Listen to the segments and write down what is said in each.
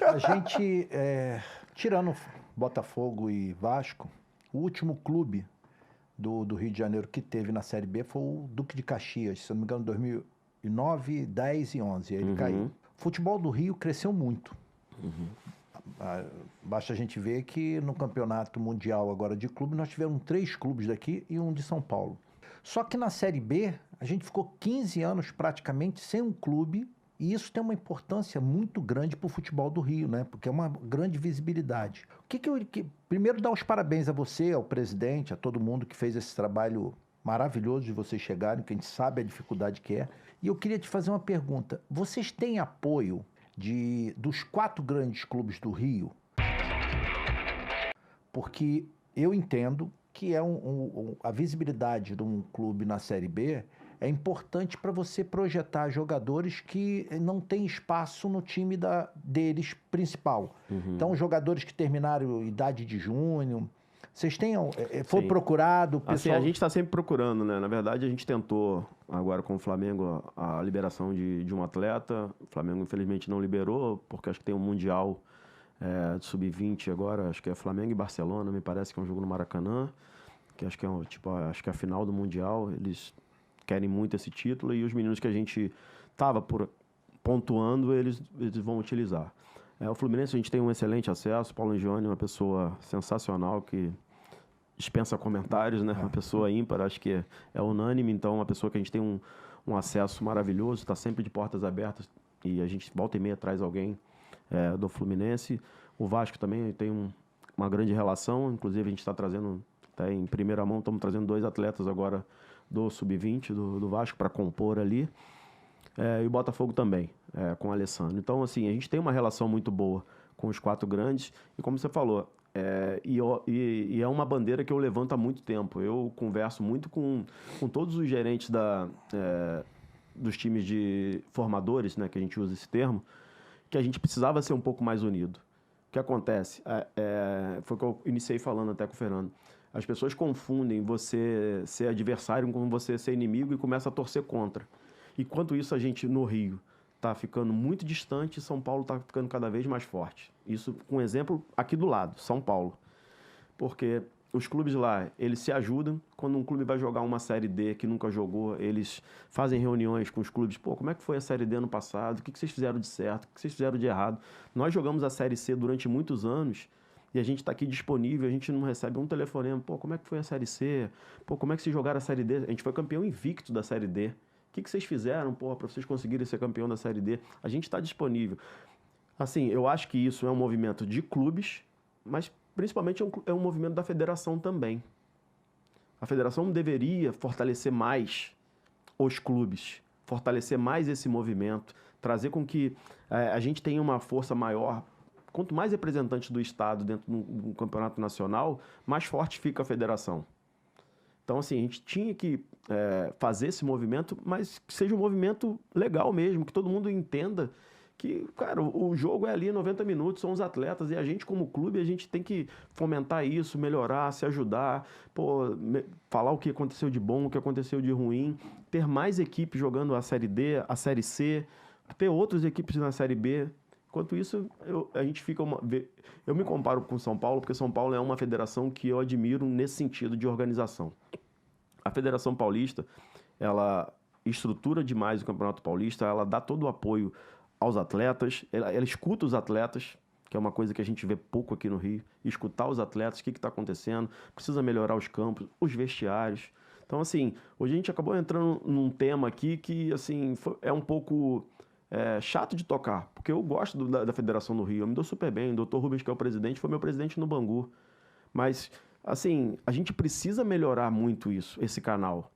A gente, tirando Botafogo e Vasco, o último clube do Rio de Janeiro que teve na Série B foi o Duque de Caxias, se não me engano, 2009, 10 e 11. Ele caiu. O futebol do Rio cresceu muito. Basta a gente ver que no campeonato mundial agora de clube, nós tivemos 3 clubes daqui e um de São Paulo. Só que na Série B, a gente ficou 15 anos praticamente sem um clube, e isso tem uma importância muito grande para o futebol do Rio, né? Porque é uma grande visibilidade. Primeiro, dar os parabéns a você, ao presidente, a todo mundo que fez esse trabalho maravilhoso de vocês chegarem, que a gente sabe a dificuldade que é. E eu queria te fazer uma pergunta. Vocês têm apoio dos 4 grandes clubes do Rio? Porque eu entendo que a visibilidade de um clube na Série B é importante para você projetar jogadores que não têm espaço no time deles principal. Então, jogadores que terminaram idade de júnior, vocês foi procurado? Pessoal... Assim, a gente está sempre procurando, né? Na verdade, a gente tentou agora com o Flamengo a liberação de um atleta. O Flamengo, infelizmente, não liberou, porque acho que tem um Mundial de Sub-20 agora, acho que é Flamengo e Barcelona, me parece que é um jogo no Maracanã, que acho que é acho que é a final do Mundial. Eles querem muito esse título e os meninos que a gente estava pontuando, eles vão utilizar. O Fluminense, a gente tem um excelente acesso. Paulo Angione é uma pessoa sensacional que dispensa comentários, né? Uma pessoa ímpar, acho que é unânime. Então, uma pessoa que a gente tem um acesso maravilhoso, está sempre de portas abertas e a gente volta e meia traz alguém do Fluminense. O Vasco também tem uma grande relação, inclusive a gente está trazendo, até em primeira mão, estamos trazendo 2 atletas agora do Sub-20 do Vasco para compor ali. E o Botafogo também, com o Alessandro. Então, assim, a gente tem uma relação muito boa com os 4 grandes. E como você falou, e é uma bandeira que eu levanto há muito tempo. Eu converso muito com todos os gerentes dos times de formadores, né, que a gente usa esse termo, que a gente precisava ser um pouco mais unido. O que acontece? Foi o que eu iniciei falando até com o Fernando. As pessoas confundem você ser adversário com você ser inimigo e começam a torcer contra. Enquanto isso, a gente no Rio está ficando muito distante e São Paulo está ficando cada vez mais forte. Isso com um exemplo aqui do lado, São Paulo. Porque os clubes lá, eles se ajudam. Quando um clube vai jogar uma Série D que nunca jogou, eles fazem reuniões com os clubes. Pô, como é que foi a Série D ano passado? O que vocês fizeram de certo? O que vocês fizeram de errado? Nós jogamos a Série C durante muitos anos e a gente está aqui disponível, a gente não recebe um telefonema. Pô, como é que foi a Série C? Pô, como é que vocês jogaram a Série D? A gente foi campeão invicto da Série D. O que vocês fizeram, pô, para vocês conseguirem ser campeão da Série D? A gente está disponível. Assim, eu acho que isso é um movimento de clubes, mas principalmente é um movimento da federação também. A federação deveria fortalecer mais os clubes, fortalecer mais esse movimento, trazer com que a gente tenha uma força maior. Quanto mais representantes do Estado dentro do campeonato nacional, mais forte fica a federação. Então, assim, a gente tinha que fazer esse movimento, mas que seja um movimento legal mesmo, que todo mundo entenda que, cara, o jogo é ali 90 minutos, são os atletas, e a gente como clube, a gente tem que fomentar isso, melhorar, se ajudar, falar o que aconteceu de bom, o que aconteceu de ruim, ter mais equipes jogando a Série D, a Série C, ter outras equipes na Série B. Enquanto isso, a gente fica... Eu me comparo com São Paulo, porque São Paulo é uma federação que eu admiro nesse sentido de organização. A Federação Paulista, ela estrutura demais o Campeonato Paulista, ela dá todo o apoio aos atletas, ela escuta os atletas, que é uma coisa que a gente vê pouco aqui no Rio, escutar os atletas, o que está acontecendo, precisa melhorar os campos, os vestiários. Então, assim, hoje a gente acabou entrando num tema aqui que, assim, é um pouco chato de tocar, porque eu gosto da Federação do Rio, eu me dou super bem, o Dr. Rubens, que é o presidente, foi meu presidente no Bangu, mas, assim, a gente precisa melhorar muito isso, esse canal.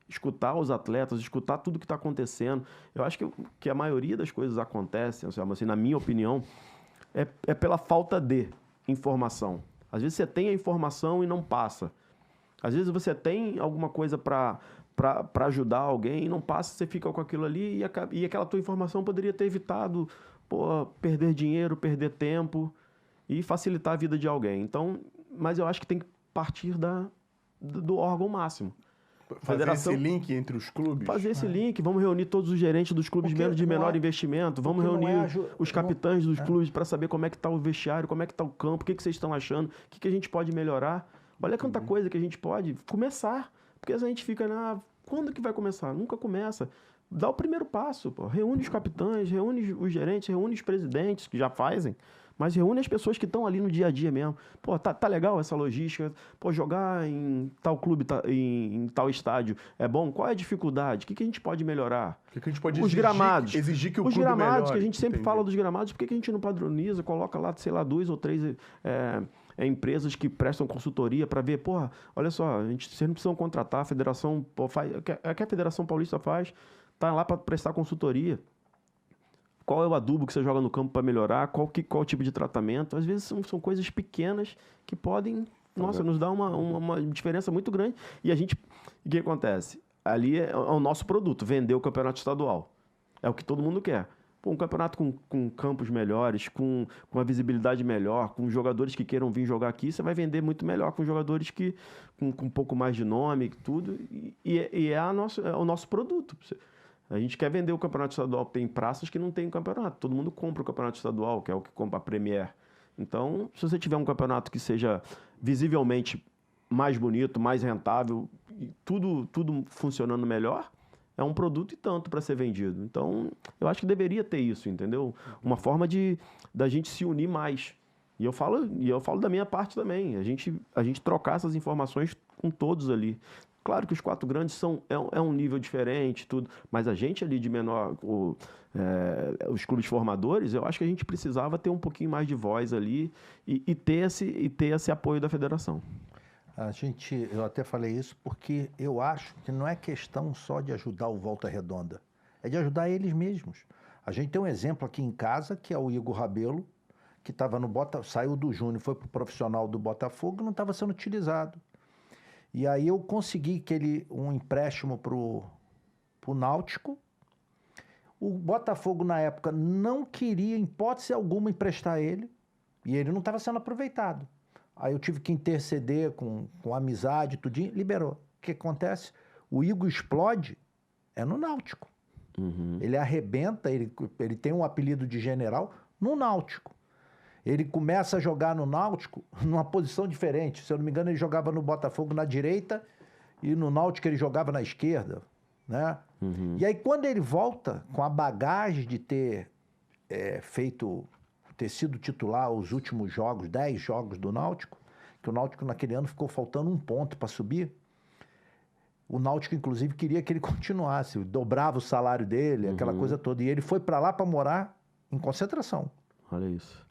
Escutar os atletas, escutar tudo que está acontecendo. Eu acho que a maioria das coisas acontecem, assim, na minha opinião, é pela falta de informação. Às vezes você tem a informação e não passa. Às vezes você tem alguma coisa para ajudar alguém e não passa, você fica com aquilo ali e aquela tua informação poderia ter evitado perder dinheiro, perder tempo e facilitar a vida de alguém. Então, mas eu acho que tem que partir do órgão máximo. Fazer esse link entre os clubes? Fazer esse link, vamos reunir todos os gerentes dos clubes de menor investimento, vamos reunir os capitães dos clubes para saber como é que está o vestiário, como é que está o campo, o que vocês estão achando, o que a gente pode melhorar. Olha quanta coisa que a gente pode começar, porque a gente fica quando que vai começar? Nunca começa. Dá o primeiro passo, pô. Reúne os capitães, reúne os gerentes, reúne os presidentes, que já fazem, mas reúne as pessoas que estão ali no dia a dia mesmo. Pô, tá legal essa logística? Pô, jogar em tal clube, em tal estádio, é bom? Qual é a dificuldade? O que a gente pode melhorar? O que a gente pode os gramados. Exigir que o os clube gramados, melhore. que a gente sempre fala dos gramados, por que a gente não padroniza, coloca lá, sei lá, 2 ou 3 empresas que prestam consultoria para ver, porra, olha só, vocês não precisam contratar, a federação faz, o que a Federação Paulista faz, tá lá para prestar consultoria. Qual é o adubo que você joga no campo para melhorar? Qual o tipo de tratamento? Às vezes são coisas pequenas que podem, nos dar uma diferença muito grande. E o que acontece? Ali é o nosso produto, vender o campeonato estadual. É o que todo mundo quer. Pô, um campeonato com campos melhores, com uma visibilidade melhor, com jogadores que queiram vir jogar aqui, você vai vender muito melhor com jogadores com um pouco mais de nome, tudo. E é o nosso produto. A gente quer vender o campeonato estadual, tem praças que não tem campeonato. Todo mundo compra o campeonato estadual, que é o que compra a Premier. Então, se você tiver um campeonato que seja visivelmente mais bonito, mais rentável, e tudo funcionando melhor, é um produto e tanto para ser vendido. Então, eu acho que deveria ter isso, entendeu? Uma forma da gente se unir mais. E eu falo da minha parte também. A gente trocar essas informações com todos ali. Claro que os 4 grandes é um nível diferente, tudo, mas a gente ali de menor, os clubes formadores, eu acho que a gente precisava ter um pouquinho mais de voz ali e ter esse apoio da federação. Eu até falei isso porque eu acho que não é questão só de ajudar o Volta Redonda, é de ajudar eles mesmos. A gente tem um exemplo aqui em casa, que é o Igor Rabelo, que estava saiu do Júnior, foi para o profissional do Botafogo e não estava sendo utilizado. E aí eu consegui um empréstimo para o Náutico. O Botafogo, na época, não queria, em hipótese alguma, emprestar ele. E ele não estava sendo aproveitado. Aí eu tive que interceder com amizade, tudinho, liberou. O que acontece? O Igor explode no Náutico. Uhum. Ele arrebenta, ele tem um apelido de general no Náutico. Ele começa a jogar no Náutico numa posição diferente. Se eu não me engano, ele jogava no Botafogo na direita e no Náutico ele jogava na esquerda, né? Uhum. E aí, quando ele volta com a bagagem de ter sido titular os últimos 10 jogos do Náutico, que o Náutico naquele ano ficou faltando 1 ponto para subir, o Náutico, inclusive, queria que ele continuasse, dobrava o salário dele, aquela coisa toda. E ele foi para lá para morar em concentração. Olha isso.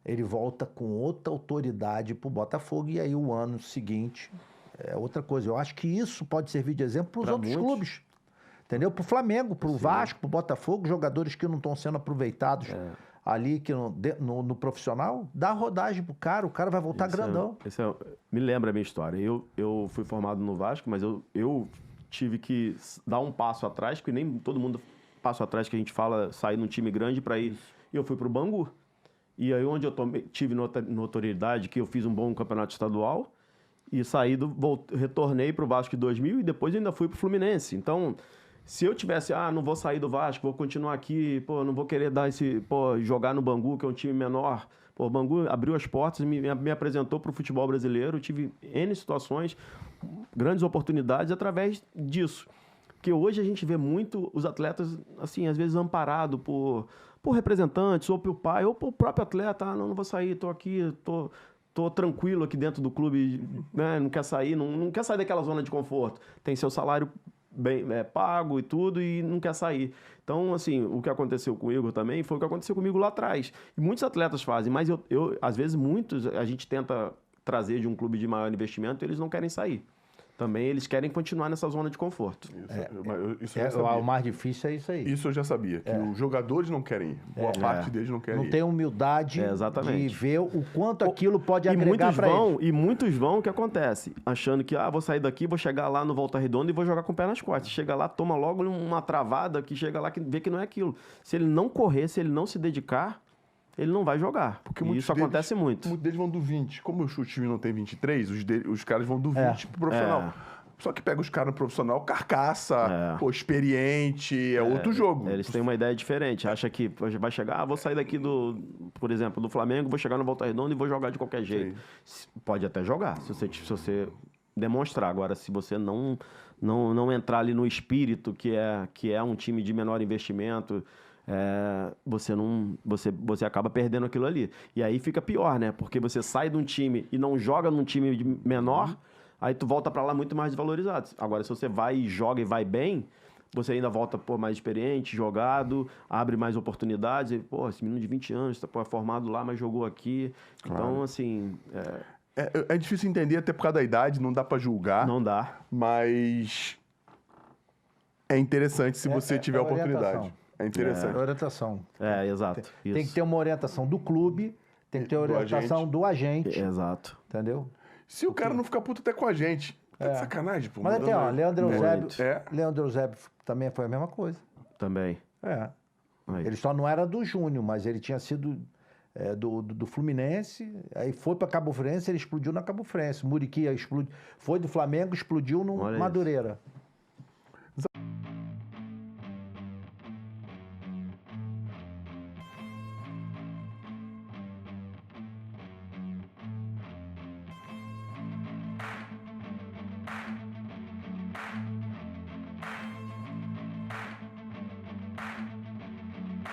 Ele volta com outra autoridade para o Botafogo e aí o ano seguinte é outra coisa. Eu acho que isso pode servir de exemplo para os outros clubes. Entendeu? Para o Flamengo, para o Vasco, para o Botafogo, jogadores que não estão sendo aproveitados ali no profissional, dá rodagem pro cara, o cara vai voltar grandão. Me lembra a minha história. Eu fui formado no Vasco, mas eu tive que dar um passo atrás, porque nem todo mundo passo atrás que a gente fala, sair num time grande para ir. E eu fui pro Bangu. E aí onde eu tive notoriedade, que eu fiz um bom campeonato estadual, e retornei pro Vasco em 2000 e depois ainda fui pro Fluminense. Então, se eu tivesse, não vou sair do Vasco, vou continuar aqui, não vou querer jogar no Bangu, que é um time menor. O Bangu abriu as portas e me apresentou pro futebol brasileiro. Eu tive N situações, grandes oportunidades através disso. Porque hoje a gente vê muito os atletas, assim, às vezes amparados por representantes, ou pelo pai, ou pelo próprio atleta. Não vou sair, estou aqui, tô tranquilo aqui dentro do clube, né? Não quer sair, não quer sair daquela zona de conforto. Tem seu salário bem pago e tudo, e não quer sair. Então, assim, o que aconteceu com o Igor também foi o que aconteceu comigo lá atrás. E muitos atletas fazem, mas às vezes, a gente tenta trazer de um clube de maior investimento, eles não querem sair. Também eles querem continuar nessa zona de conforto. Isso eu já sabia. O mais difícil é isso aí. Isso eu já sabia, que os jogadores não querem ir. Boa parte deles não querem ir. Não tem humildade de ver o quanto aquilo pode agregar para eles. E muitos vão, o que acontece? Achando que, vou sair daqui, vou chegar lá no Volta Redonda e vou jogar com o pé nas costas. Chega lá, toma logo uma travada, que chega lá, que vê que não é aquilo. Se ele não correr, se ele não se dedicar, ele não vai jogar. Porque isso acontece muito. Muitos deles vão do 20. Como o time não tem 23, os caras vão do 20 pro profissional. Só que pega os caras no profissional, carcaça, pô, experiente, é outro jogo. Eles têm uma ideia diferente. Acha que vai chegar, vou sair daqui por exemplo, do Flamengo, vou chegar no Volta Redonda e vou jogar de qualquer jeito. Pode até jogar, se você demonstrar. Agora, se você não entrar ali no espírito que é um time de menor investimento, você acaba perdendo aquilo ali. E aí fica pior, né? Porque você sai de um time e não joga num time menor, aí tu volta pra lá muito mais desvalorizado. Agora, se você vai e joga e vai bem, você ainda volta mais experiente, jogado, abre mais oportunidades. E, pô, esse menino de 20 anos, é formado lá, mas jogou aqui. Claro. Então, assim... É difícil entender, até por causa da idade, não dá pra julgar. Não dá. Mas é interessante se você tiver oportunidade. É interessante. Orientação. Exato. Tem que ter uma orientação do clube, tem que ter orientação do agente. Exato. Entendeu? Se o cara não ficar puto até com a gente, tá de sacanagem, pô. Mas até, ó, Leandro Eusébio também foi a mesma coisa. Também. Ele só não era do Júnior, mas ele tinha sido do Fluminense, aí foi para Cabo Frense, ele explodiu na Cabo Frense. Muriqui foi do Flamengo, explodiu no Madureira.